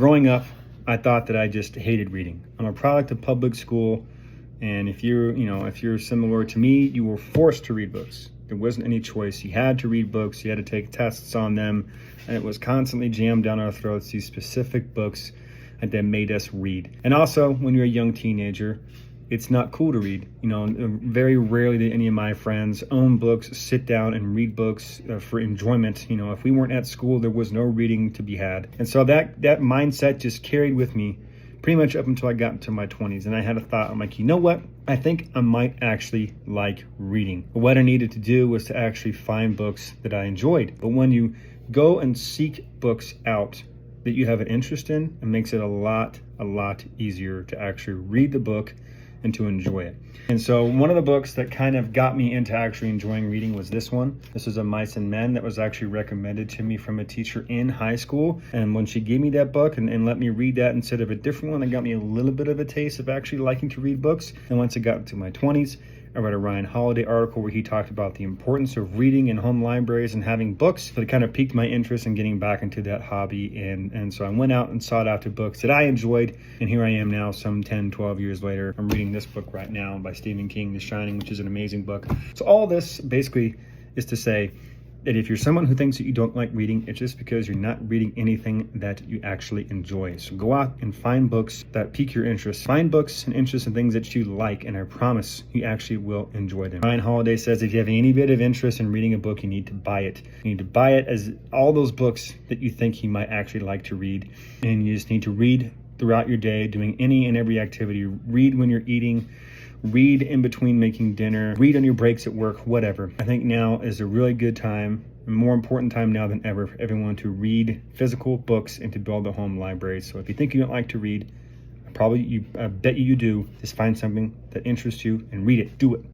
Growing up, I thought that I just hated reading. I'm a product of public school, and if you're similar to me, you were forced to read books. There wasn't any choice. You had to read books. You had to take tests on them, and it was constantly jammed down our throats, these specific books that made us read. And also, when you're a young teenager, it's not cool to read. Very rarely did any of my friends own books, sit down and read books for enjoyment. If we weren't at school, there was no reading to be had. And so that mindset just carried with me pretty much up until I got into my 20s. And I had a thought, I'm like, you know what? I think I might actually like reading. But what I needed to do was to actually find books that I enjoyed. But when you go and seek books out that you have an interest in, it makes it a lot easier to actually read the book and to enjoy it. And so one of the books that kind of got me into actually enjoying reading was this one. This is A Mice and Men that was actually recommended to me from a teacher in high school. And when she gave me that book and let me read that instead of a different one, it got me a little bit of a taste of actually liking to read books. And once I got into my 20s, I read a Ryan Holiday article where he talked about the importance of reading in home libraries and having books. So it kind of piqued my interest in getting back into that hobby. And so I went out and sought after books that I enjoyed. And here I am now, some 10, 12 years later. I'm reading this book right now by Stephen King, The Shining, which is an amazing book. So all this basically is to say that if you're someone who thinks that you don't like reading, it's just because you're not reading anything that you actually enjoy. So go out and find books that pique your interest. Find books and interests in things that you like, and I promise you actually will enjoy them. Ryan Holiday says if you have any bit of interest in reading a book, you need to buy it. You need to buy it as all those books that you think you might actually like to read. And you just need to read throughout your day, doing any and every activity. Read when you're eating, read in between making dinner, read on your breaks at work, whatever. I think now is a really good time, a more important time now than ever, for everyone to read physical books and to build a home library. So if you think you don't like to read, I bet you do. Just find something that interests you and read it. Do it.